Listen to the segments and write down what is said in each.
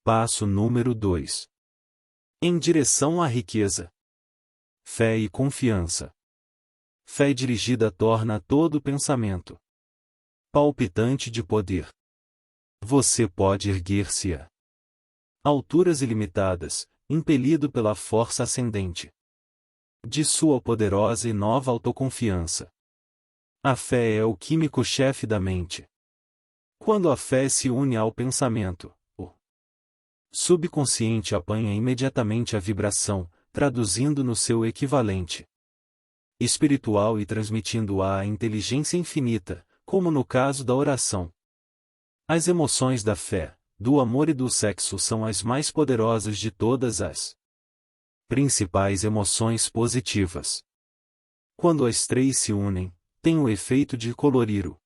Passo número 2. Em direção à riqueza. Fé e confiança. Fé dirigida torna todo pensamento palpitante de poder. Você pode erguer-se a alturas ilimitadas, impelido pela força ascendente de sua poderosa e nova autoconfiança. A fé é o químico-chefe da mente. Quando a fé se une ao pensamento, o subconsciente apanha imediatamente a vibração, traduzindo no seu equivalente espiritual e transmitindo-a à inteligência infinita, como no caso da oração. As emoções da fé, do amor e do sexo são as mais poderosas de todas as principais emoções positivas. Quando as três se unem, tem o efeito de colorir o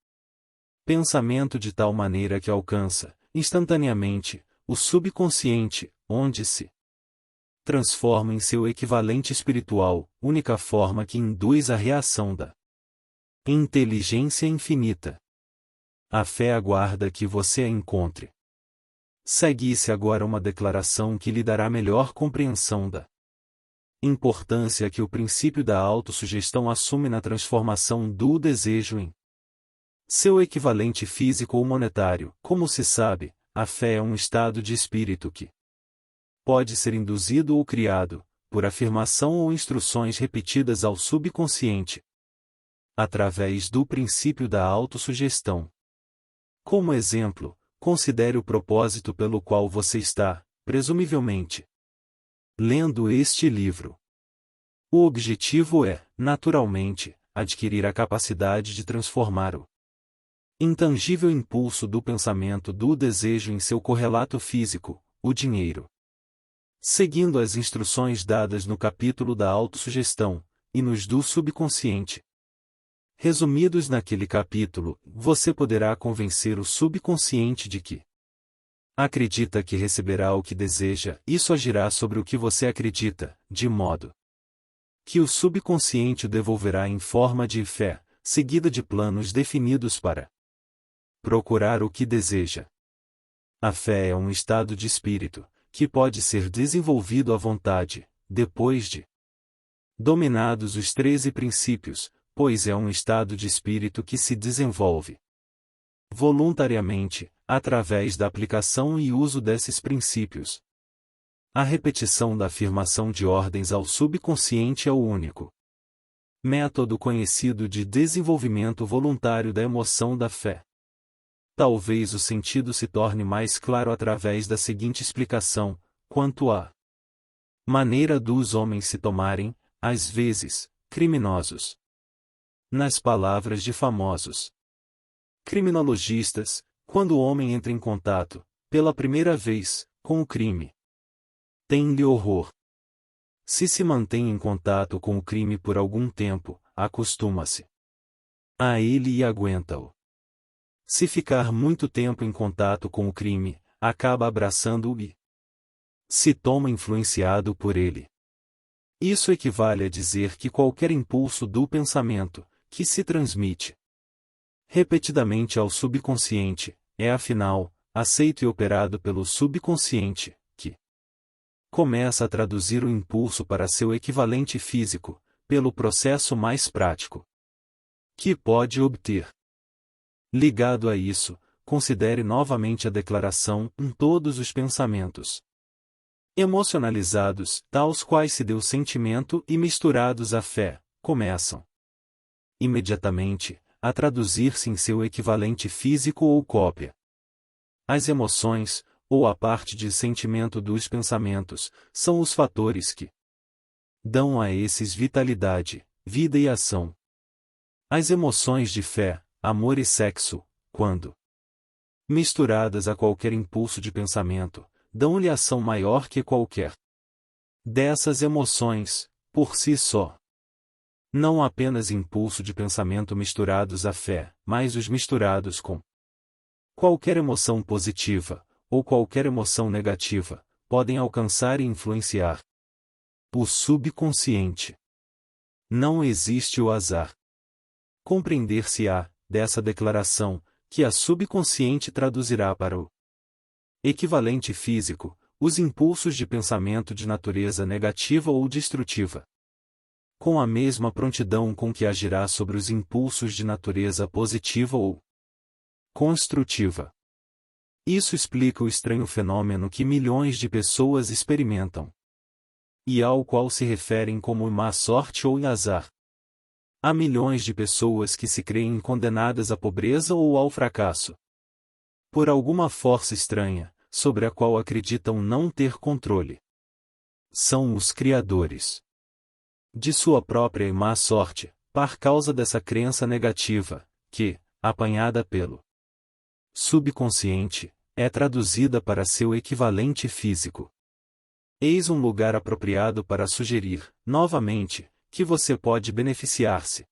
pensamento de tal maneira que alcança, instantaneamente, o subconsciente, onde se transforma em seu equivalente espiritual, única forma que induz a reação da inteligência infinita. A fé aguarda que você a encontre. Segue-se agora uma declaração que lhe dará melhor compreensão da importância que o princípio da autossugestão assume na transformação do desejo em seu equivalente físico ou monetário. Como se sabe, a fé é um estado de espírito que pode ser induzido ou criado, por afirmação ou instruções repetidas ao subconsciente, através do princípio da autossugestão. Como exemplo, considere o propósito pelo qual você está, presumivelmente, lendo este livro. O objetivo é, naturalmente, adquirir a capacidade de transformar o intangível impulso do pensamento do desejo em seu correlato físico, o dinheiro. Seguindo as instruções dadas no capítulo da autossugestão, e nos do subconsciente, resumidos naquele capítulo, você poderá convencer o subconsciente de que acredita que receberá o que deseja. Isso agirá sobre o que você acredita, de modo que o subconsciente o devolverá em forma de fé, seguida de planos definidos para procurar o que deseja. A fé é um estado de espírito, que pode ser desenvolvido à vontade, depois de dominados os 13 princípios, pois é um estado de espírito que se desenvolve voluntariamente, através da aplicação e uso desses princípios. A repetição da afirmação de ordens ao subconsciente é o único método conhecido de desenvolvimento voluntário da emoção da fé. Talvez o sentido se torne mais claro através da seguinte explicação, quanto à maneira dos homens se tomarem, às vezes, criminosos. Nas palavras de famosos criminologistas, quando o homem entra em contato, pela primeira vez, com o crime, tem-lhe horror. Se mantém em contato com o crime por algum tempo, acostuma-se a ele e aguenta-o. Se ficar muito tempo em contato com o crime, acaba abraçando-o e se toma influenciado por ele. Isso equivale a dizer que qualquer impulso do pensamento, que se transmite repetidamente ao subconsciente, é afinal, aceito e operado pelo subconsciente, que começa a traduzir o impulso para seu equivalente físico, pelo processo mais prático que pode obter. Ligado a isso, considere novamente a declaração em todos os pensamentos emocionalizados, tais quais se deu sentimento e misturados à fé, começam imediatamente a traduzir-se em seu equivalente físico ou cópia. As emoções, ou a parte de sentimento dos pensamentos, são os fatores que dão a esses vitalidade, vida e ação. As emoções de fé, amor e sexo, quando misturadas a qualquer impulso de pensamento, dão-lhe ação maior que qualquer dessas emoções, por si só. Não apenas impulso de pensamento misturados à fé, mas os misturados com qualquer emoção positiva, ou qualquer emoção negativa, podem alcançar e influenciar o subconsciente. Não existe o azar. Compreender-se-á, dessa declaração, que a subconsciente traduzirá para o Equivalente físico: os impulsos de pensamento de natureza negativa ou destrutiva. Com a mesma prontidão com que agirá sobre os impulsos de natureza positiva ou construtiva. Isso explica o estranho fenômeno que milhões de pessoas experimentam, e ao qual se referem como má sorte ou azar. Há milhões de pessoas que se creem condenadas à pobreza ou ao fracasso, por alguma força estranha, sobre a qual acreditam não ter controle. São os criadores de sua própria má sorte, por causa dessa crença negativa, que, apanhada pelo subconsciente, é traduzida para seu equivalente físico. Eis um lugar apropriado para sugerir, novamente, que você pode beneficiar-se,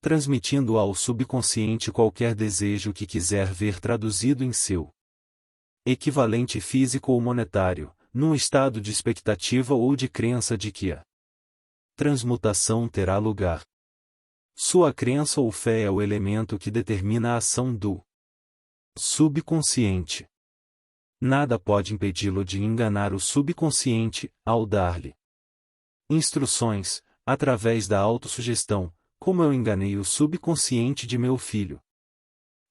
transmitindo ao subconsciente qualquer desejo que quiser ver traduzido em seu equivalente físico ou monetário, num estado de expectativa ou de crença de que a transmutação terá lugar. Sua crença ou fé é o elemento que determina a ação do subconsciente. Nada pode impedi-lo de enganar o subconsciente, ao dar-lhe instruções, através da autossugestão, como eu enganei o subconsciente de meu filho.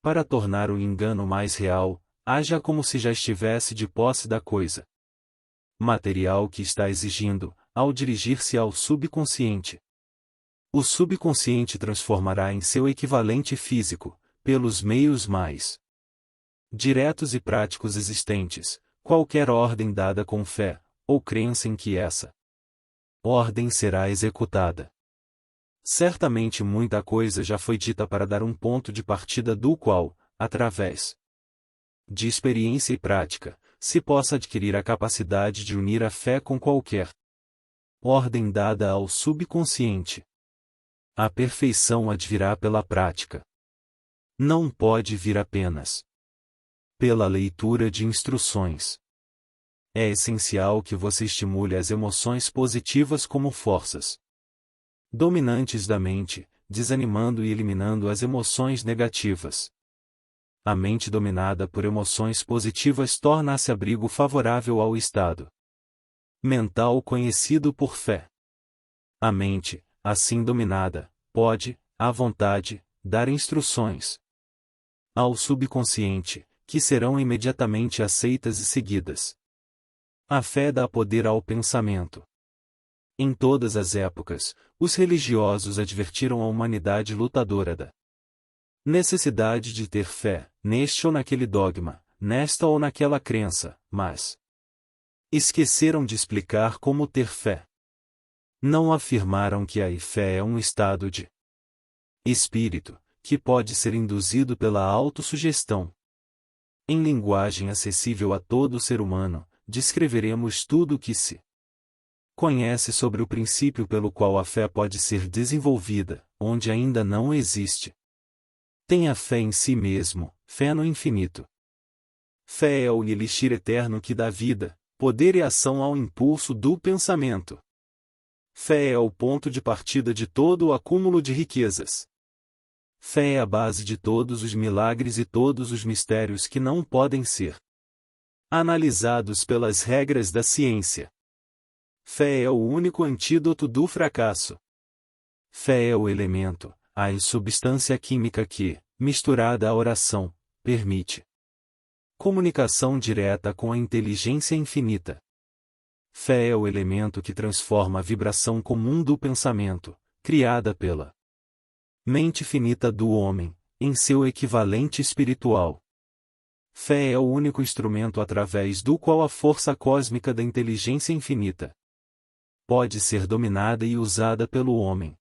Para tornar o engano mais real, haja como se já estivesse de posse da coisa material que está exigindo, ao dirigir-se ao subconsciente. O subconsciente transformará em seu equivalente físico, pelos meios mais diretos e práticos existentes, qualquer ordem dada com fé, ou crença em que essa ordem será executada. Certamente muita coisa já foi dita para dar um ponto de partida do qual, através de experiência e prática, se possa adquirir a capacidade de unir a fé com qualquer ordem dada ao subconsciente. A perfeição advirá pela prática. Não pode vir apenas pela leitura de instruções. É essencial que você estimule as emoções positivas como forças dominantes da mente, desanimando e eliminando as emoções negativas. A mente dominada por emoções positivas torna-se abrigo favorável ao estado mental conhecido por fé. A mente, assim dominada, pode, à vontade, dar instruções ao subconsciente, que serão imediatamente aceitas e seguidas. A fé dá poder ao pensamento. Em todas as épocas, os religiosos advertiram a humanidade lutadora da necessidade de ter fé, neste ou naquele dogma, nesta ou naquela crença, mas esqueceram de explicar como ter fé. Não afirmaram que a fé é um estado de espírito, que pode ser induzido pela autossugestão. Em linguagem acessível a todo ser humano, descreveremos tudo o que se conhece sobre o princípio pelo qual a fé pode ser desenvolvida, onde ainda não existe. Tenha fé em si mesmo, fé no infinito. Fé é o elixir eterno que dá vida, poder e ação ao impulso do pensamento. Fé é o ponto de partida de todo o acúmulo de riquezas. Fé é a base de todos os milagres e todos os mistérios que não podem ser analisados pelas regras da ciência. Fé é o único antídoto do fracasso. Fé é o elemento, a substância química que, misturada à oração, permite comunicação direta com a inteligência infinita. Fé é o elemento que transforma a vibração comum do pensamento, criada pela mente finita do homem, em seu equivalente espiritual. Fé é o único instrumento através do qual a força cósmica da inteligência infinita pode ser dominada e usada pelo homem.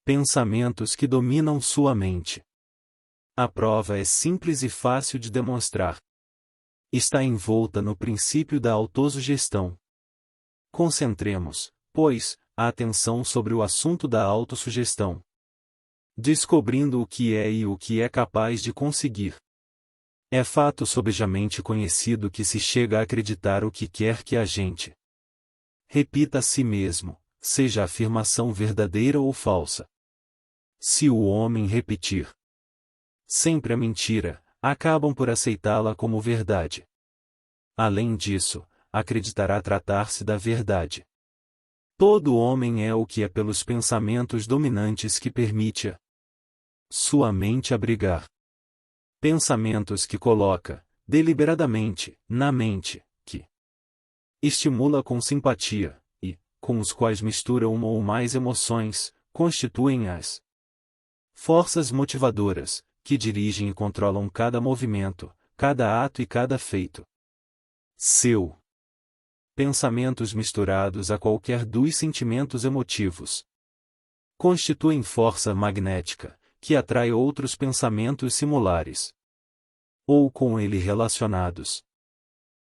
Pensamentos que dominam sua mente. A prova é simples e fácil de demonstrar. Está envolta no princípio da autossugestão. Concentremos, pois, a atenção sobre o assunto da autossugestão, descobrindo o que é e o que é capaz de conseguir. É fato sobejamente conhecido que se chega a acreditar o que quer que a gente repita a si mesmo, seja a afirmação verdadeira ou falsa. Se o homem repetir sempre a mentira, acabam por aceitá-la como verdade. Além disso, acreditará tratar-se da verdade. Todo homem é o que é pelos pensamentos dominantes que permite a sua mente abrigar. Pensamentos que coloca, deliberadamente, na mente, que estimula com simpatia, e, com os quais mistura uma ou mais emoções, constituem as forças motivadoras, que dirigem e controlam cada movimento, cada ato e cada feito seu. Pensamentos misturados a qualquer dos sentimentos emotivos constituem força magnética, que atrai outros pensamentos similares ou com ele relacionados.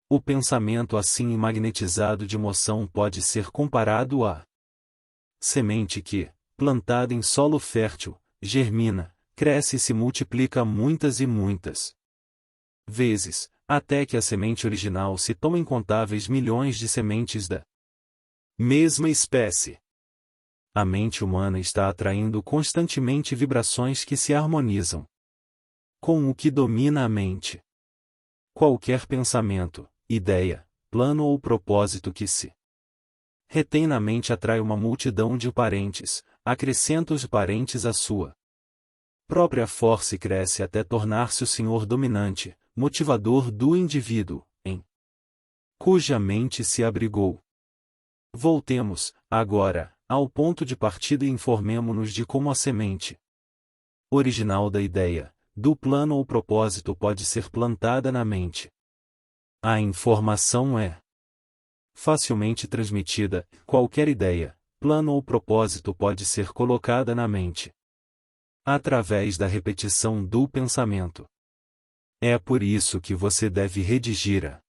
O pensamento assim magnetizado de emoção pode ser comparado à semente que, plantada em solo fértil, germina, cresce e se multiplica muitas e muitas vezes, até que a semente original se toma incontáveis milhões de sementes da mesma espécie. A mente humana está atraindo constantemente vibrações que se harmonizam com o que domina a mente. Qualquer pensamento, ideia, plano ou propósito que se retém na mente atrai uma multidão de parentes, acrescenta os parentes à sua própria força e cresce até tornar-se o senhor dominante, motivador do indivíduo, em cuja mente se abrigou. Voltemos, agora, ao ponto de partida e informemo-nos de como a semente original da ideia, do plano ou propósito pode ser plantada na mente. A informação é facilmente transmitida, qualquer ideia, plano ou propósito pode ser colocada na mente através da repetição do pensamento. É por isso que você deve redigir a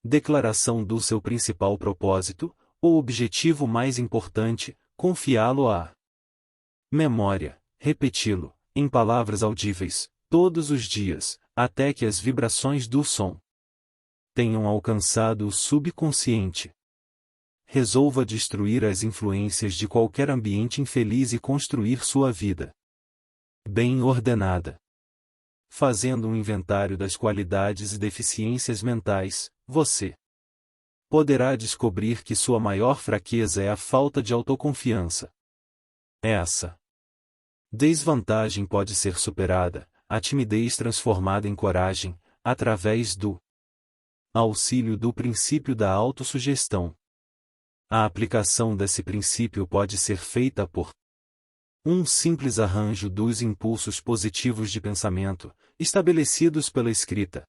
declaração do seu principal propósito, ou objetivo mais importante, confiá-lo à memória, repeti-lo, em palavras audíveis, todos os dias, até que as vibrações do som tenham alcançado o subconsciente. Resolva destruir as influências de qualquer ambiente infeliz e construir sua vida bem ordenada. Fazendo um inventário das qualidades e deficiências mentais, você poderá descobrir que sua maior fraqueza é a falta de autoconfiança. Essa desvantagem pode ser superada, a timidez transformada em coragem, através do auxílio do princípio da autossugestão. A aplicação desse princípio pode ser feita por um simples arranjo dos impulsos positivos de pensamento, estabelecidos pela escrita,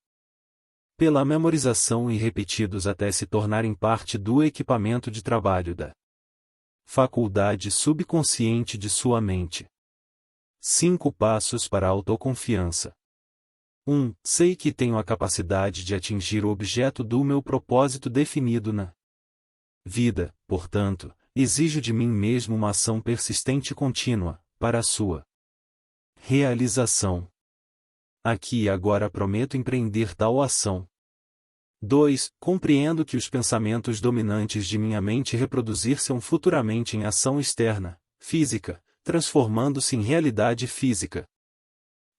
pela memorização e repetidos até se tornarem parte do equipamento de trabalho da faculdade subconsciente de sua mente. 5 passos para a autoconfiança. 1. Sei que tenho a capacidade de atingir o objeto do meu propósito definido na vida, portanto, exijo de mim mesmo uma ação persistente e contínua, para a sua realização. Aqui e agora prometo empreender tal ação. 2. Compreendo que os pensamentos dominantes de minha mente reproduzir-se-ão futuramente em ação externa, física, transformando-se em realidade física.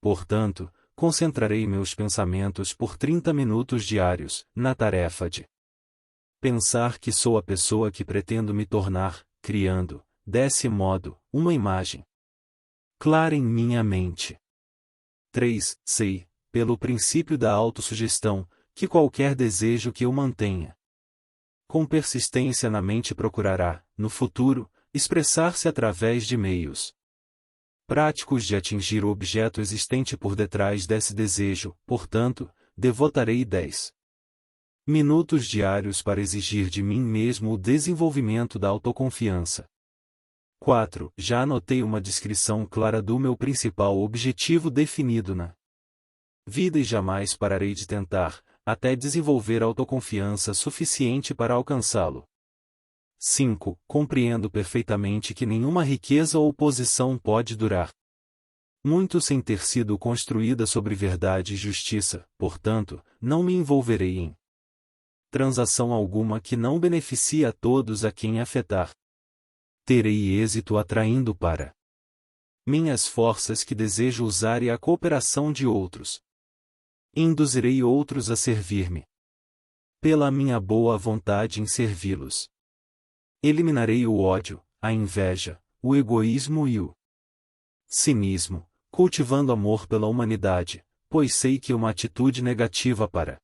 Portanto, concentrarei meus pensamentos por 30 minutos diários, na tarefa de pensar que sou a pessoa que pretendo me tornar, criando, desse modo, uma imagem clara em minha mente. 3. Sei, pelo princípio da autossugestão, que qualquer desejo que eu mantenha com persistência na mente procurará, no futuro, expressar-se através de meios práticos de atingir o objeto existente por detrás desse desejo, portanto, devotarei 10 minutos diários para exigir de mim mesmo o desenvolvimento da autoconfiança. 4. Já anotei uma descrição clara do meu principal objetivo definido na vida e jamais pararei de tentar, até desenvolver autoconfiança suficiente para alcançá-lo. 5. Compreendo perfeitamente que nenhuma riqueza ou posição pode durar muito sem ter sido construída sobre verdade e justiça, portanto, não me envolverei em transação alguma que não beneficie a todos a quem afetar. Terei êxito atraindo para minhas forças que desejo usar e a cooperação de outros. Induzirei outros a servir-me. pela minha boa vontade em servi-los. Eliminarei o ódio, a inveja, o egoísmo e o cinismo, cultivando amor pela humanidade, pois sei que uma atitude negativa para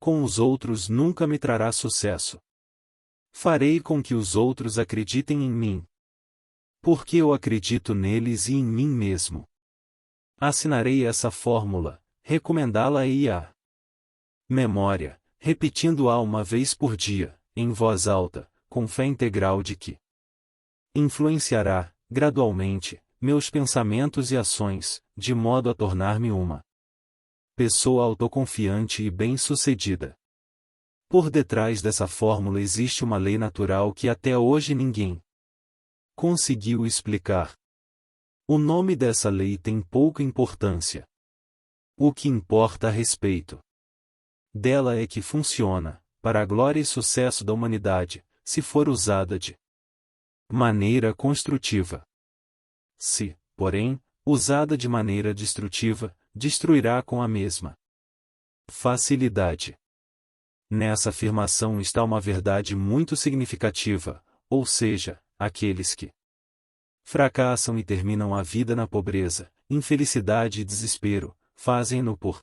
com os outros nunca me trará sucesso. Farei com que os outros acreditem em mim, porque eu acredito neles e em mim mesmo. Assinarei essa fórmula, recomendá-la-ei à memória, repetindo-a uma vez por dia, em voz alta, com fé integral de que influenciará, gradualmente, meus pensamentos e ações, de modo a tornar-me uma pessoa autoconfiante e bem-sucedida. Por detrás dessa fórmula existe uma lei natural que até hoje ninguém conseguiu explicar. O nome dessa lei tem pouca importância. O que importa a respeito dela é que funciona, para a glória e sucesso da humanidade, se for usada de maneira construtiva. Se, porém, usada de maneira destrutiva, destruirá com a mesma facilidade. Nessa afirmação está uma verdade muito significativa, ou seja, aqueles que fracassam e terminam a vida na pobreza, infelicidade e desespero, fazem-no por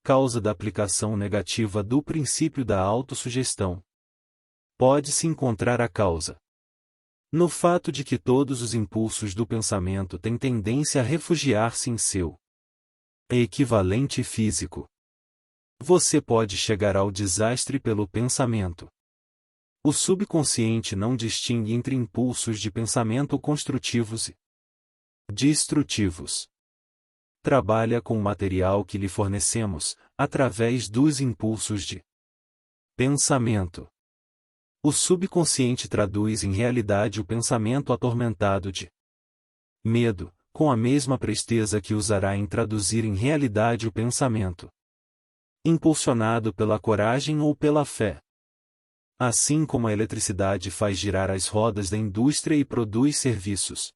causa da aplicação negativa do princípio da autossugestão. Pode-se encontrar a causa no fato de que todos os impulsos do pensamento têm tendência a refugiar-se em seu equivalente físico. Você pode chegar ao desastre pelo pensamento. O subconsciente não distingue entre impulsos de pensamento construtivos e destrutivos. Trabalha com o material que lhe fornecemos, através dos impulsos de pensamento. O subconsciente traduz em realidade o pensamento atormentado de medo, com a mesma presteza que usará em traduzir em realidade o pensamento impulsionado pela coragem ou pela fé. Assim como a eletricidade faz girar as rodas da indústria e produz serviços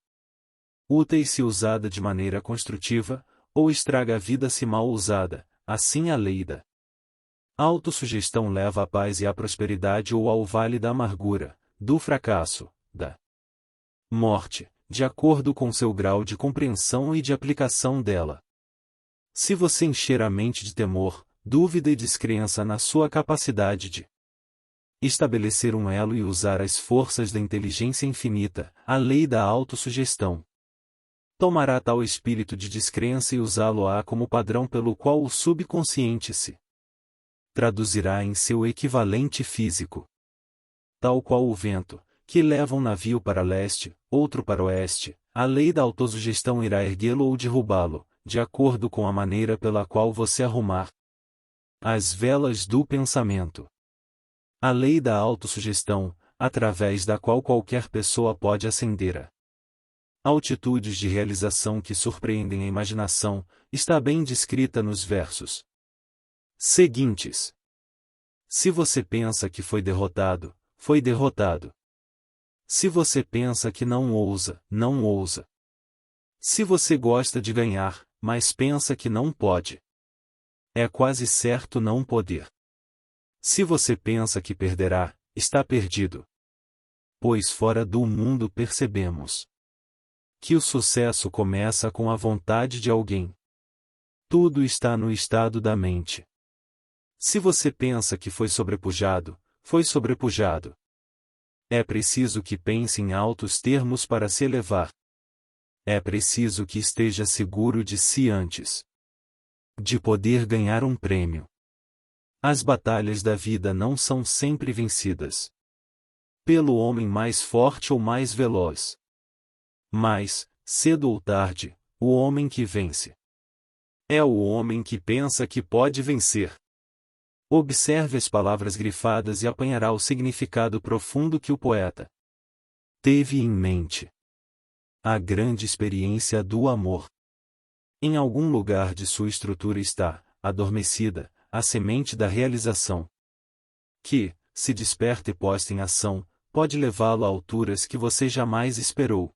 úteis se usada de maneira construtiva, ou estraga a vida se mal usada, assim a lei da autossugestão leva à paz e à prosperidade ou ao vale da amargura, do fracasso, da morte, de acordo com seu grau de compreensão e de aplicação dela. Se você encher a mente de temor, dúvida e descrença na sua capacidade de estabelecer um elo e usar as forças da inteligência infinita, a lei da autossugestão tomará tal espírito de descrença e usá-lo-á como padrão pelo qual o subconsciente se traduzirá em seu equivalente físico. Tal qual o vento, que leva um navio para leste, outro para oeste, a lei da autossugestão irá erguê-lo ou derrubá-lo, de acordo com a maneira pela qual você arrumar as velas do pensamento. A lei da autossugestão, através da qual qualquer pessoa pode ascender a altitudes de realização que surpreendem a imaginação, está bem descrita nos versos seguintes. Se você pensa que foi derrotado, foi derrotado. Se você pensa que não ousa, não ousa. Se você gosta de ganhar, mas pensa que não pode, é quase certo não poder. Se você pensa que perderá, está perdido. Pois fora do mundo percebemos que o sucesso começa com a vontade de alguém. Tudo está no estado da mente. Se você pensa que foi sobrepujado, foi sobrepujado. É preciso que pense em altos termos para se elevar. É preciso que esteja seguro de si antes de poder ganhar um prêmio. As batalhas da vida não são sempre vencidas pelo homem mais forte ou mais veloz. Mas, cedo ou tarde, o homem que vence é o homem que pensa que pode vencer. Observe as palavras grifadas e apanhará o significado profundo que o poeta teve em mente. A grande experiência do amor. Em algum lugar de sua estrutura está, adormecida, a semente da realização, que, se desperta e posta em ação, pode levá-lo a alturas que você jamais esperou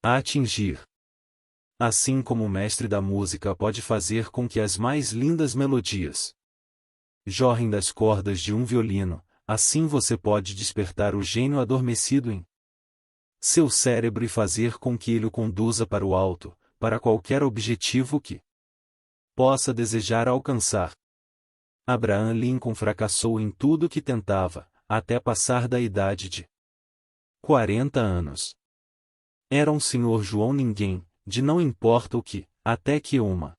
a atingir. Assim como o mestre da música pode fazer com que as mais lindas melodias jorrem das cordas de um violino, assim você pode despertar o gênio adormecido em seu cérebro e fazer com que ele o conduza para o alto, para qualquer objetivo que possa desejar alcançar. Abraham Lincoln fracassou em tudo que tentava, até passar da idade de 40 anos. Era um senhor João ninguém, de não importa o que, até que uma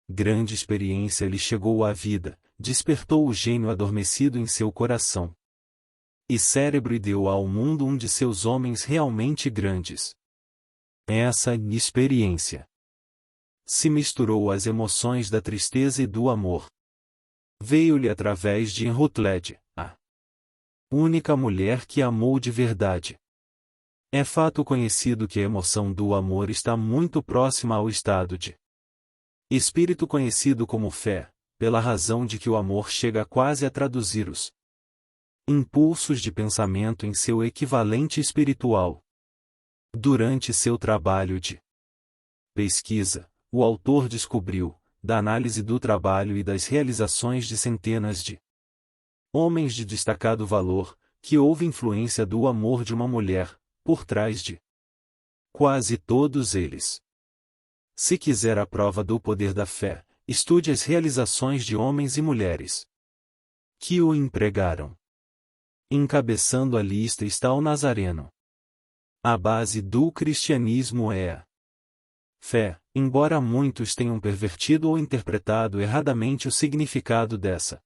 grande experiência lhe chegou à vida, despertou o gênio adormecido em seu coração e cérebro e deu ao mundo um de seus homens realmente grandes. Essa experiência se misturou às emoções da tristeza e do amor. Veio-lhe através de Rutledge, a única mulher que amou de verdade. É fato conhecido que a emoção do amor está muito próxima ao estado de espírito conhecido como fé, pela razão de que o amor chega quase a traduzir os impulsos de pensamento em seu equivalente espiritual. Durante seu trabalho de pesquisa, o autor descobriu, da análise do trabalho e das realizações de centenas de homens de destacado valor, que houve influência do amor de uma mulher, por trás de quase todos eles. Se quiser a prova do poder da fé, estude as realizações de homens e mulheres que o empregaram. Encabeçando a lista está o Nazareno. A base do cristianismo é a fé, embora muitos tenham pervertido ou interpretado erradamente o significado dessa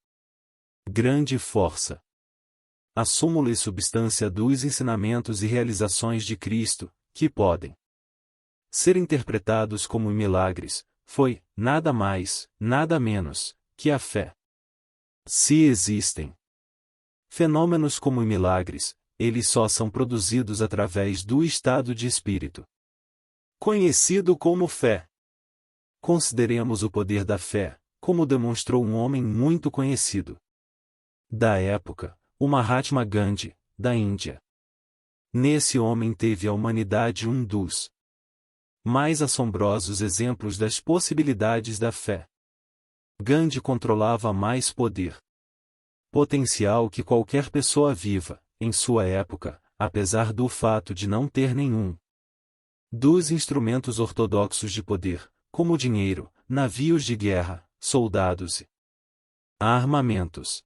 grande força. A súmula e substância dos ensinamentos e realizações de Cristo, que podem ser interpretados como milagres, foi, nada mais, nada menos, que a fé. Se existem fenômenos como milagres, eles só são produzidos através do estado de espírito conhecido como fé. Consideremos o poder da fé, como demonstrou um homem muito conhecido da época, o Mahatma Gandhi, da Índia. Nesse homem teve a humanidade um dos mais assombrosos exemplos das possibilidades da fé. Gandhi controlava mais poder potencial que qualquer pessoa viva, em sua época, apesar do fato de não ter nenhum dos instrumentos ortodoxos de poder, como dinheiro, navios de guerra, soldados e armamentos.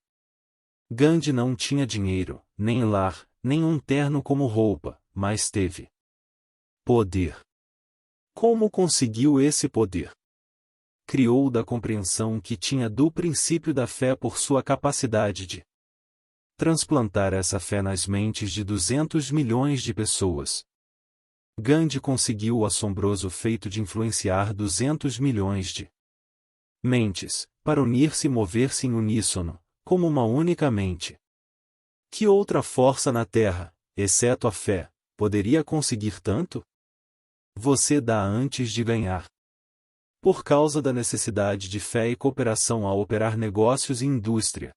Gandhi não tinha dinheiro, nem lar, nem um terno como roupa, mas teve poder. Como conseguiu esse poder? Criou da compreensão que tinha do princípio da fé por sua capacidade de transplantar essa fé nas mentes de 200 milhões de pessoas. Gandhi conseguiu o assombroso feito de influenciar 200 milhões de mentes, para unir-se e mover-se em uníssono, como uma única mente. Que outra força na Terra, exceto a fé, poderia conseguir tanto? Você dá antes de ganhar. Por causa da necessidade de fé e cooperação ao operar negócios e indústria.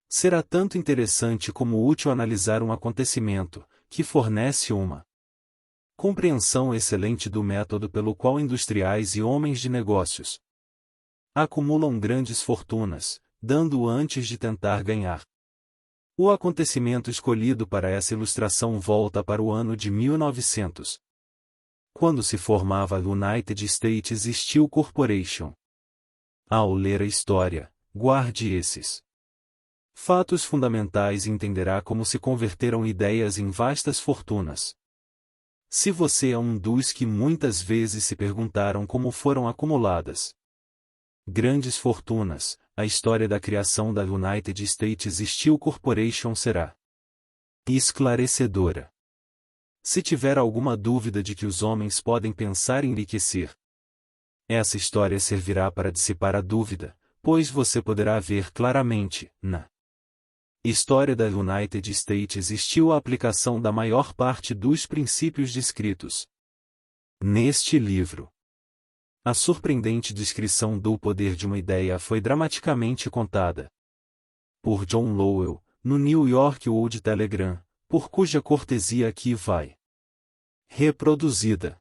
Será tanto interessante como útil analisar um acontecimento, que fornece uma compreensão excelente do método pelo qual industriais e homens de negócios acumulam grandes fortunas, dando antes de tentar ganhar. O acontecimento escolhido para essa ilustração volta para o ano de 1900. Quando se formava a United States Steel Corporation. Ao ler a história, guarde esses fatos fundamentais e entenderá como se converteram ideias em vastas fortunas. Se você é um dos que muitas vezes se perguntaram como foram acumuladas grandes fortunas, a história da criação da United States Steel Corporation será esclarecedora. Se tiver alguma dúvida de que os homens podem pensar em enriquecer, essa história servirá para dissipar a dúvida, pois você poderá ver claramente, na história da United States Steel a aplicação da maior parte dos princípios descritos neste livro. A surpreendente descrição do poder de uma ideia foi dramaticamente contada por John Lowell, no New York World Telegram, por cuja cortesia aqui vai reproduzida.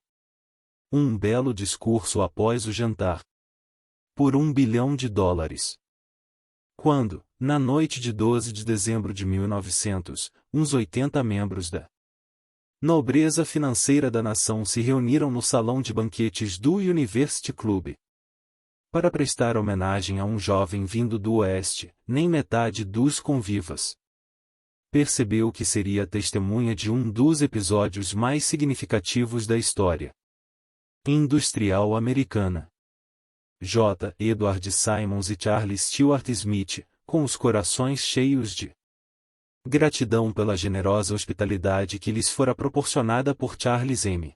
Um belo discurso após o jantar. Por $1 bilhão. Quando, na noite de 12 de dezembro de 1900, uns 80 membros da nobreza financeira da nação se reuniram no salão de banquetes do University Club para prestar homenagem a um jovem vindo do Oeste, nem metade dos convivas percebeu que seria testemunha de um dos episódios mais significativos da história industrial americana. J. Edward Simons e Charles Stuart Smith, com os corações cheios de gratidão pela generosa hospitalidade que lhes fora proporcionada por Charles M.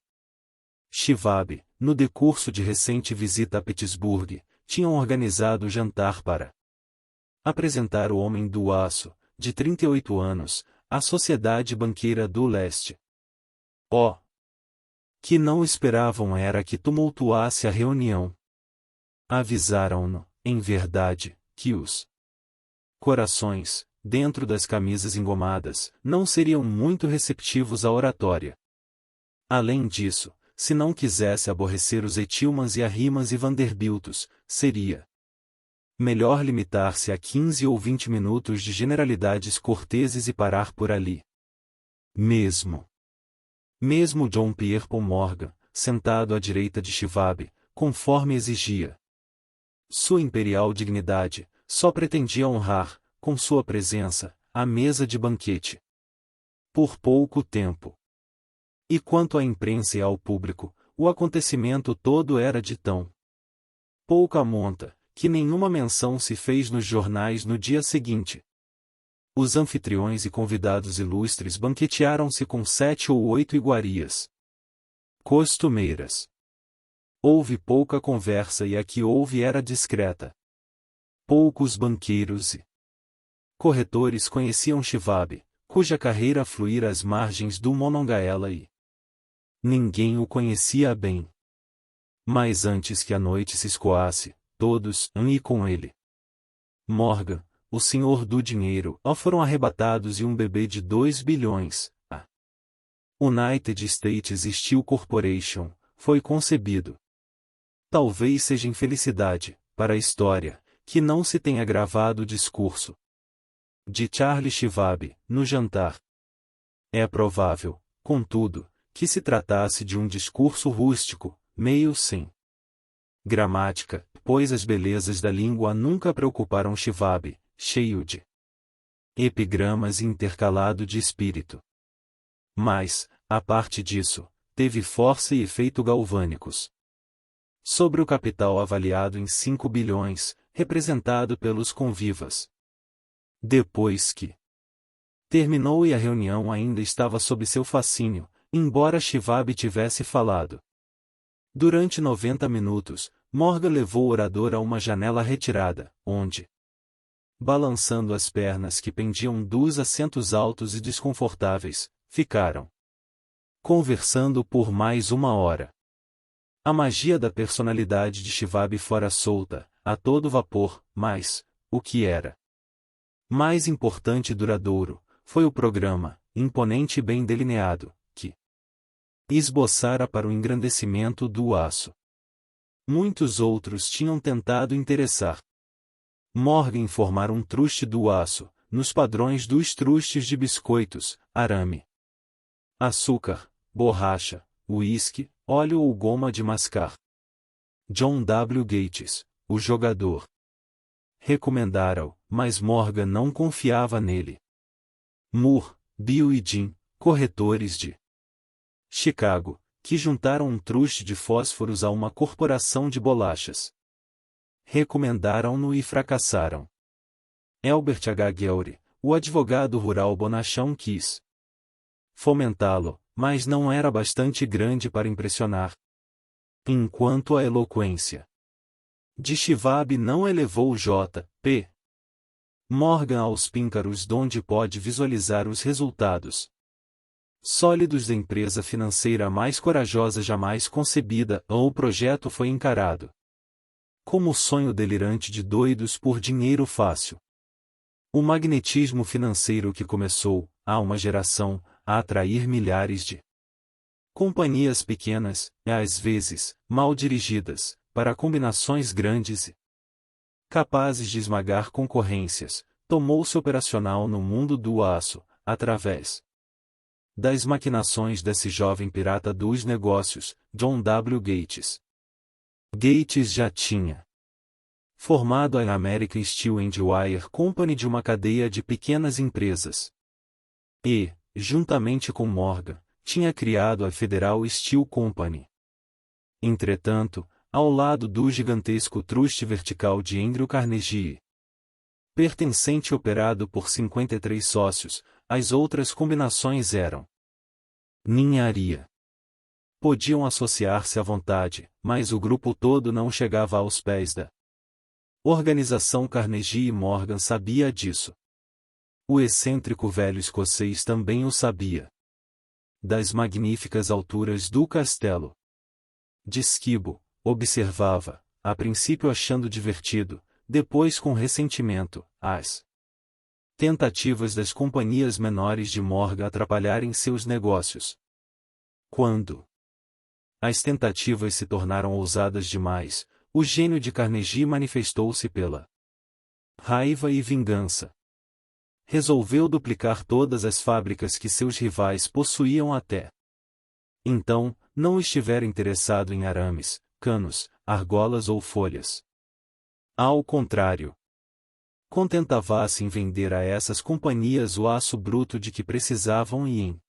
Schwab, no decurso de recente visita a Pittsburgh, tinham organizado o jantar para apresentar o homem do aço, de 38 anos, à Sociedade Banqueira do Leste. O que não esperavam era que tumultuasse a reunião. Avisaram-no, em verdade, que os corações, dentro das camisas engomadas, não seriam muito receptivos à oratória. Além disso, se não quisesse aborrecer os Etilmans e a Rimas e Vanderbiltos, seria melhor limitar-se a 15 ou 20 minutos de generalidades corteses e parar por ali. Mesmo John Pierpont Morgan, sentado à direita de Schwab, conforme exigia sua imperial dignidade, só pretendia honrar, com sua presença, a mesa de banquete. Por pouco tempo. E quanto à imprensa e ao público, o acontecimento todo era de tão pouca monta, que nenhuma menção se fez nos jornais no dia seguinte. Os anfitriões e convidados ilustres banquetearam-se com 7 ou 8 iguarias costumeiras. Houve pouca conversa e a que houve era discreta. Poucos banqueiros e corretores conheciam Schwab, cuja carreira fluíra às margens do Monongahela e ninguém o conhecia bem. Mas antes que a noite se escoasse, todos, e com ele Morgan, o senhor do dinheiro, foram arrebatados e um bebê de 2 bilhões, a United States Steel Corporation, foi concebido. Talvez seja infelicidade, para a história, que não se tenha gravado o discurso de Charles Schwab, no jantar. É provável, contudo, que se tratasse de um discurso rústico, meio sem gramática, pois as belezas da língua nunca preocuparam Schwab, cheio de epigramas e intercalado de espírito. Mas, a parte disso, teve força e efeito galvânicos. Sobre o capital avaliado em 5 bilhões, representado pelos convivas. Depois que terminou e a reunião ainda estava sob seu fascínio, embora Schwab tivesse falado durante 90 minutos, Morgan levou o orador a uma janela retirada, onde, balançando as pernas que pendiam dos assentos altos e desconfortáveis, ficaram conversando por mais 1 hora. A magia da personalidade de Schwab fora solta, a todo vapor, mas, o que era mais importante e duradouro, foi o programa, imponente e bem delineado, que esboçara para o engrandecimento do aço. Muitos outros tinham tentado interessar Morgan em formar um truste do aço, nos padrões dos trustes de biscoitos, arame, açúcar, borracha, uísque, óleo ou goma de mascar. John W. Gates, o jogador, recomendara-o, mas Morgan não confiava nele. Moore, Bill e Jim, corretores de Chicago, que juntaram um truste de fósforos a uma corporação de bolachas, recomendaram-no e fracassaram. Albert H. Guillory, o advogado rural bonachão quis fomentá-lo, mas não era bastante grande para impressionar. Enquanto a eloquência de Schwab não elevou J. P. Morgan aos píncaros donde pode visualizar os resultados sólidos da empresa financeira mais corajosa jamais concebida, o projeto foi encarado como o sonho delirante de doidos por dinheiro fácil. O magnetismo financeiro que começou, há uma geração, a atrair milhares de companhias pequenas, às vezes, mal dirigidas, para combinações grandes e capazes de esmagar concorrências, tomou-se operacional no mundo do aço, através das maquinações desse jovem pirata dos negócios, John W. Gates. Gates já tinha formado a American Steel and Wire Company de uma cadeia de pequenas empresas. E, juntamente com Morgan, tinha criado a Federal Steel Company. Entretanto, ao lado do gigantesco truste vertical de Andrew Carnegie, pertencente e operado por 53 sócios, as outras combinações eram ninharia. Podiam associar-se à vontade, mas o grupo todo não chegava aos pés da organização. Carnegie e Morgan sabia disso. O excêntrico velho escocês também o sabia. Das magníficas alturas do castelo de Skibo, observava, a princípio achando divertido, depois com ressentimento, as tentativas das companhias menores de Morgan atrapalharem seus negócios. Quando as tentativas se tornaram ousadas demais, o gênio de Carnegie manifestou-se pela raiva e vingança. Resolveu duplicar todas as fábricas que seus rivais possuíam até então, não estivera interessado em arames, canos, argolas ou folhas. Ao contrário, contentava-se em vender a essas companhias o aço bruto de que precisavam e em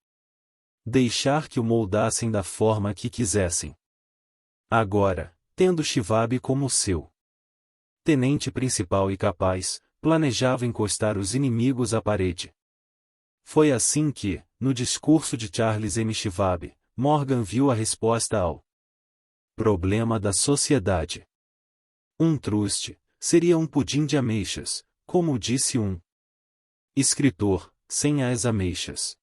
deixar que o moldassem da forma que quisessem. Agora, tendo Schwab como seu tenente principal e capaz, planejava encostar os inimigos à parede. Foi assim que, no discurso de Charles M. Schwab, Morgan viu a resposta ao problema da sociedade. Um truste seria um pudim de ameixas, como disse um escritor, sem as ameixas.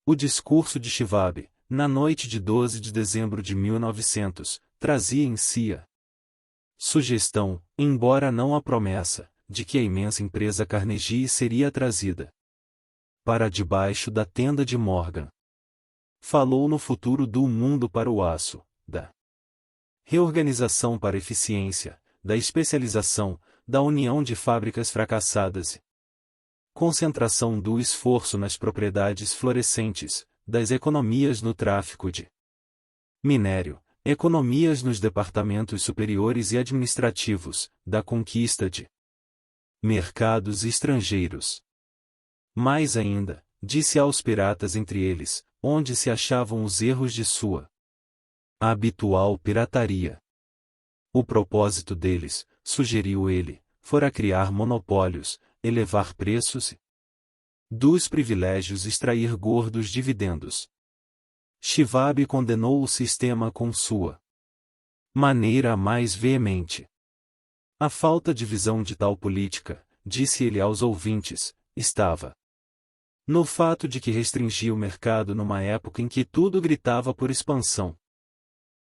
O discurso de Schwab, na noite de 12 de dezembro de 1900, trazia em si a sugestão, embora não a promessa, de que a imensa empresa Carnegie seria trazida para debaixo da tenda de Morgan. Falou no futuro do mundo para o aço, da reorganização para eficiência, da especialização, da união de fábricas fracassadas e concentração do esforço nas propriedades florescentes, das economias no tráfico de minério, economias nos departamentos superiores e administrativos, da conquista de mercados estrangeiros. Mais ainda, disse aos piratas entre eles, onde se achavam os erros de sua habitual pirataria. O propósito deles, sugeriu ele, fora criar monopólios, elevar preços e dos privilégios extrair gordos dividendos. Schwab condenou o sistema com sua maneira mais veemente. A falta de visão de tal política, disse ele aos ouvintes, estava no fato de que restringia o mercado numa época em que tudo gritava por expansão.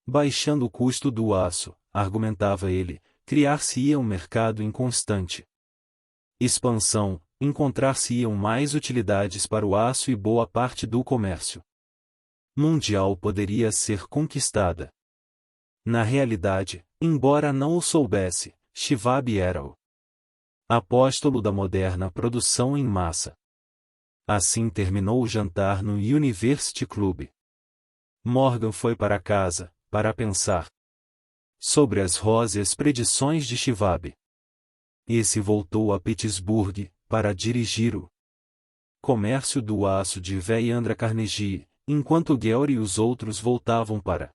Baixando o custo do aço, argumentava ele, criar-se-ia um mercado em constante expansão, encontrar-se-iam mais utilidades para o aço e boa parte do comércio mundial poderia ser conquistada. Na realidade, embora não o soubesse, Schwab era o apóstolo da moderna produção em massa. Assim terminou o jantar no University Club. Morgan foi para casa, para pensar sobre as róseas predições de Schwab. Esse voltou a Pittsburgh, para dirigir o comércio do aço de V. Andrew Carnegie, enquanto Geary e os outros voltavam para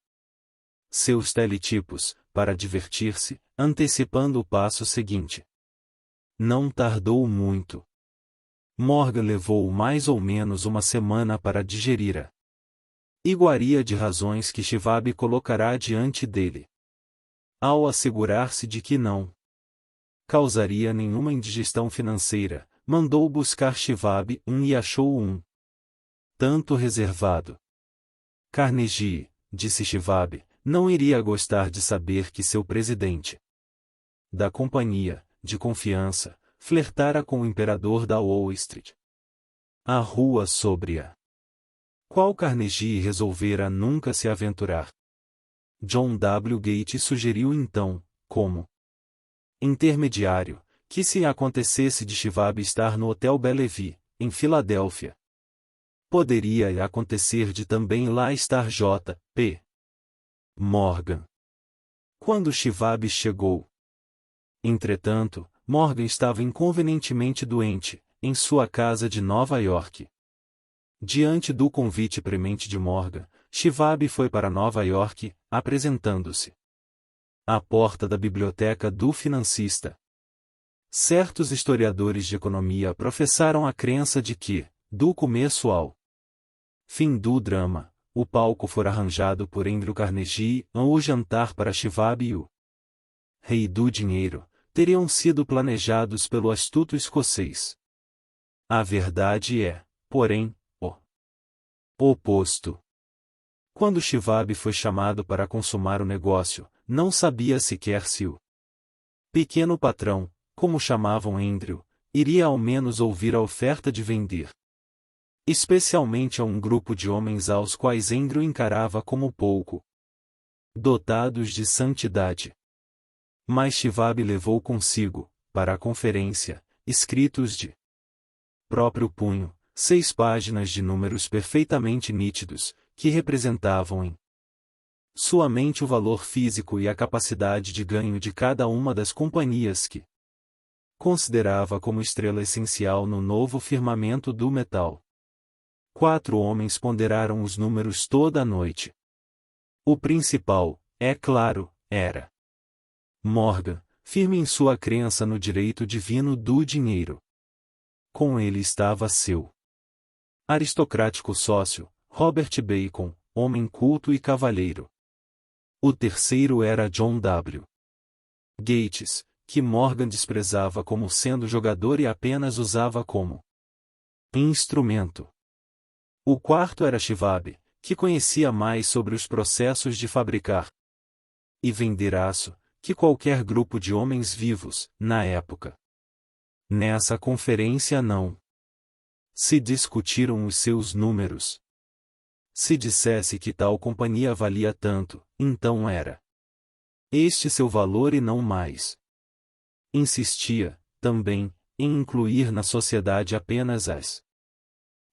seus teletipos, para divertir-se, antecipando o passo seguinte. Não tardou muito. Morgan levou mais ou menos uma semana para digerir a iguaria de razões que Schwab colocará diante dele. Ao assegurar-se de que não causaria nenhuma indigestão financeira, mandou buscar Schwab e achou um tanto reservado. Carnegie, disse Schwab, não iria gostar de saber que seu presidente da companhia, de confiança, flertara com o imperador da Wall Street. A rua sobre a qual Carnegie resolvera nunca se aventurar. John W. Gates sugeriu então, como intermediário, que se acontecesse de Shivab estar no Hotel Bellevue, em Filadélfia, poderia acontecer de também lá estar J. P. Morgan. Quando Shivab chegou, entretanto, Morgan estava inconvenientemente doente, em sua casa de Nova York. Diante do convite premente de Morgan, Shivab foi para Nova York, apresentando-se à porta da biblioteca do financista. Certos historiadores de economia professaram a crença de que, do começo ao fim do drama, o palco fora arranjado por Andrew Carnegie, o jantar para Shivab e o rei do dinheiro teriam sido planejados pelo astuto escocês. A verdade é, porém, o oposto. Quando Shivab foi chamado para consumar o negócio, não sabia sequer se o pequeno patrão, como chamavam Andrew, iria ao menos ouvir a oferta de vender. Especialmente a um grupo de homens aos quais Andrew encarava como pouco dotados de santidade. Mas Shivab levou consigo, para a conferência, escritos de próprio punho, 6 páginas de números perfeitamente nítidos, que representavam em sua mente o valor físico e a capacidade de ganho de cada uma das companhias que considerava como estrela essencial no novo firmamento do metal. 4 homens ponderaram os números toda a noite. O principal, é claro, era Morgan, firme em sua crença no direito divino do dinheiro. Com ele estava seu aristocrático sócio, Robert Bacon, homem culto e cavalheiro. O terceiro era John W. Gates, que Morgan desprezava como sendo jogador e apenas usava como instrumento. O quarto era Shivab, que conhecia mais sobre os processos de fabricar e vender aço que qualquer grupo de homens vivos, na época. Nessa conferência não se discutiram os seus números. Se dissesse que tal companhia valia tanto, então era este seu valor e não mais. Insistia, também, em incluir na sociedade apenas as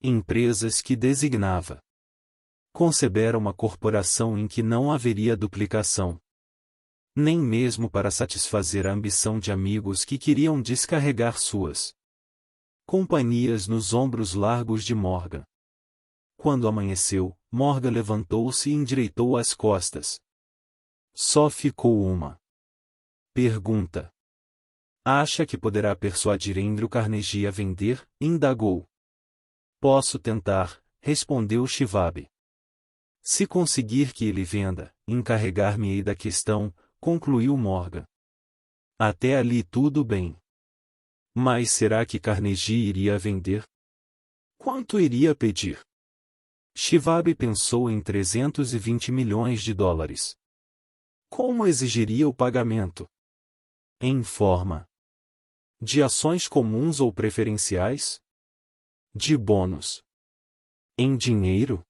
empresas que designava. Concebera uma corporação em que não haveria duplicação. Nem mesmo para satisfazer a ambição de amigos que queriam descarregar suas companhias nos ombros largos de Morgan. Quando amanheceu, Morgan levantou-se e endireitou as costas. Só ficou uma pergunta. Acha que poderá persuadir Andrew Carnegie a vender? Indagou. Posso tentar, respondeu Shivab. Se conseguir que ele venda, encarregar-me-ei da questão, concluiu Morgan. Até ali tudo bem. Mas será que Carnegie iria vender? Quanto iria pedir? Shivab pensou em 320 milhões de dólares. Como exigiria o pagamento? Em forma de ações comuns ou preferenciais? De bônus? Em dinheiro?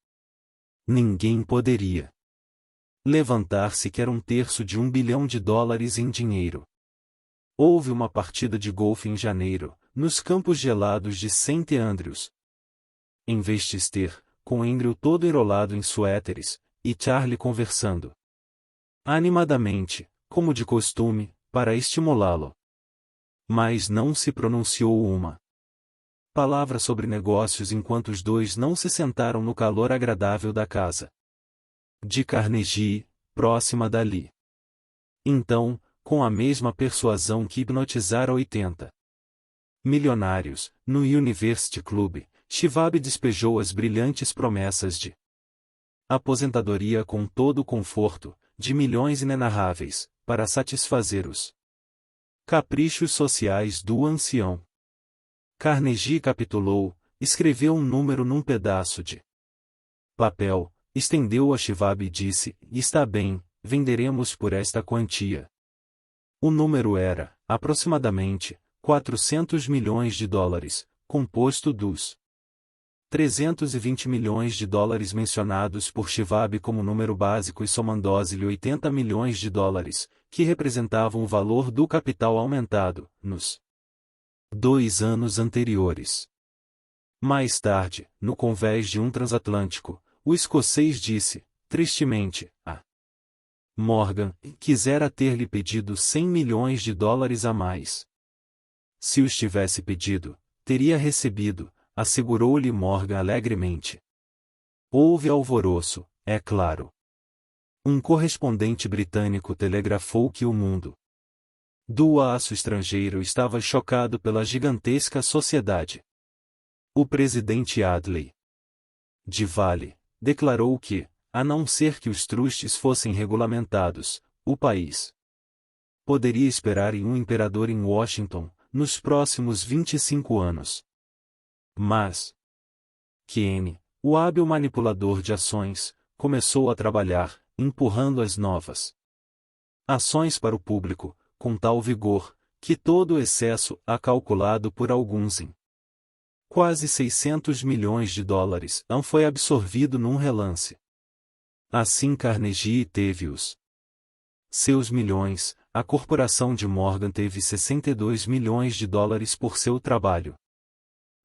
Ninguém poderia levantar sequer 1/3 de $1 bilhão em dinheiro. Houve uma partida de golfe em janeiro, nos campos gelados de St. Andrews. Em Westchester, com Andrew todo enrolado em suéteres, e Charlie conversando animadamente, como de costume, para estimulá-lo. Mas não se pronunciou uma palavra sobre negócios enquanto os dois não se sentaram no calor agradável da casa de Carnegie, próxima dali. Então, com a mesma persuasão que hipnotizara 80 milionários, no University Club, Shivab despejou as brilhantes promessas de aposentadoria com todo o conforto, de milhões inenarráveis, para satisfazer os caprichos sociais do ancião. Carnegie capitulou, escreveu um número num pedaço de papel, estendeu-o a Shivab e disse: está bem, venderemos por esta quantia. O número era, aproximadamente, 400 milhões de dólares, composto dos 320 milhões de dólares mencionados por Shivab como número básico e somando-lhe 80 milhões de dólares, que representavam o valor do capital aumentado, nos 2 anos anteriores. Mais tarde, no convés de um transatlântico, o escocês disse, tristemente, a Morgan, quisera ter-lhe pedido 100 milhões de dólares a mais. Se os tivesse pedido, teria recebido, assegurou-lhe Morgan alegremente. Houve alvoroço, é claro. Um correspondente britânico telegrafou que o mundo do aço estrangeiro estava chocado pela gigantesca sociedade. O presidente Adlai de Vale declarou que, a não ser que os trustes fossem regulamentados, o país poderia esperar em um imperador em Washington, nos próximos 25 anos. Mas Keynes, o hábil manipulador de ações, começou a trabalhar, empurrando as novas ações para o público, com tal vigor, que todo o excesso calculado por alguns em quase 600 milhões de dólares foi absorvido num relance. Assim Carnegie teve os seus milhões, a corporação de Morgan teve 62 milhões de dólares por seu trabalho.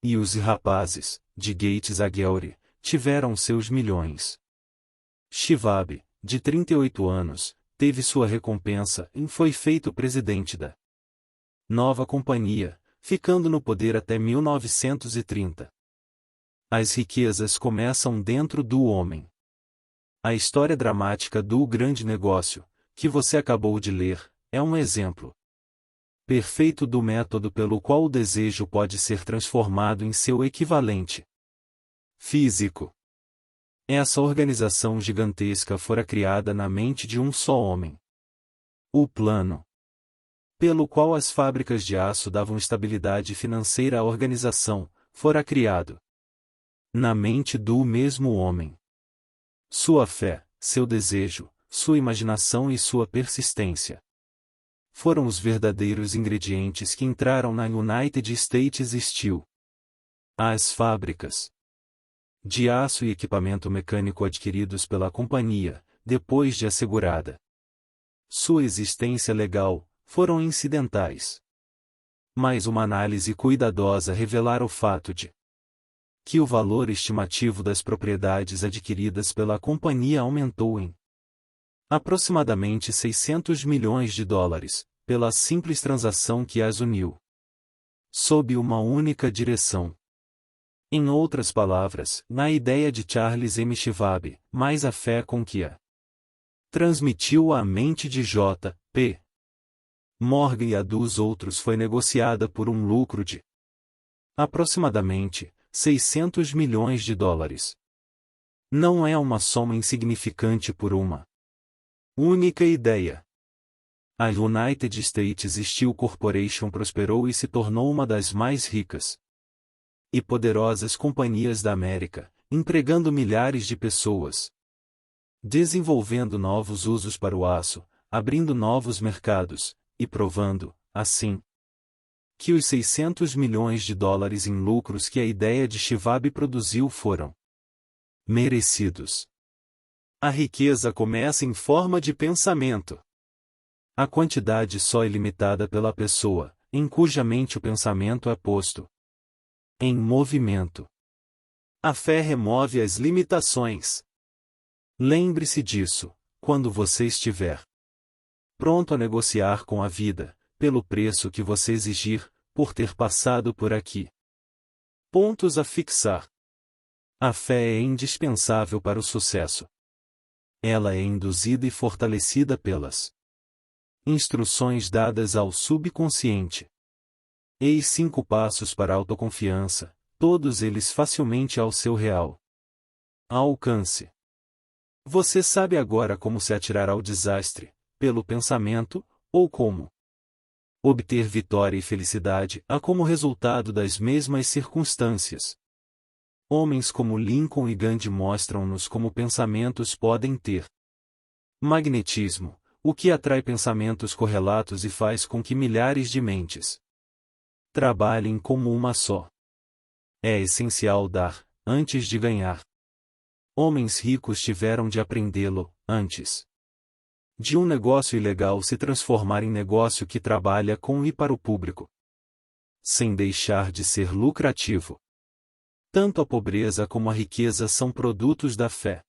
E os rapazes, de Gates a Gowrie, tiveram seus milhões. Schwab, de 38 anos, teve sua recompensa e foi feito presidente da nova companhia, ficando no poder até 1930. As riquezas começam dentro do homem. A história dramática do grande negócio, que você acabou de ler, é um exemplo perfeito do método pelo qual o desejo pode ser transformado em seu equivalente físico. Essa organização gigantesca fora criada na mente de um só homem. O plano pelo qual as fábricas de aço davam estabilidade financeira à organização, fora criado na mente do mesmo homem. Sua fé, seu desejo, sua imaginação e sua persistência foram os verdadeiros ingredientes que entraram na United States Steel. As fábricas de aço e equipamento mecânico adquiridos pela companhia, depois de assegurada sua existência legal, foram incidentais. Mas uma análise cuidadosa revelara o fato de que o valor estimativo das propriedades adquiridas pela companhia aumentou em aproximadamente 600 milhões de dólares, pela simples transação que as uniu sob uma única direção. Em outras palavras, na ideia de Charles M. Schwab, mais a fé com que a transmitiu à mente de J. P. Morgan e a dos outros foi negociada por um lucro de aproximadamente 600 milhões de dólares. Não é uma soma insignificante por uma única ideia. A United States Steel Corporation prosperou e se tornou uma das mais ricas e poderosas companhias da América, empregando milhares de pessoas, desenvolvendo novos usos para o aço, abrindo novos mercados, e provando, assim, que os 600 milhões de dólares em lucros que a ideia de Schwab produziu foram merecidos. A riqueza começa em forma de pensamento. A quantidade só é limitada pela pessoa, em cuja mente o pensamento é posto em movimento. A fé remove as limitações. Lembre-se disso, quando você estiver pronto a negociar com a vida, pelo preço que você exigir, por ter passado por aqui. Pontos a fixar. A fé é indispensável para o sucesso. Ela é induzida e fortalecida pelas instruções dadas ao subconsciente. Eis 5 passos para a autoconfiança, todos eles facilmente ao seu real alcance. Você sabe agora como se atirar ao desastre, pelo pensamento, ou como obter vitória e felicidade como resultado das mesmas circunstâncias. Homens como Lincoln e Gandhi mostram-nos como pensamentos podem ter magnetismo, o que atrai pensamentos correlatos e faz com que milhares de mentes trabalhem como uma só. É essencial dar, antes de ganhar. Homens ricos tiveram de aprendê-lo, antes De um negócio ilegal se transformar em negócio que trabalha com e para o público, sem deixar de ser lucrativo. Tanto a pobreza como a riqueza são produtos da fé.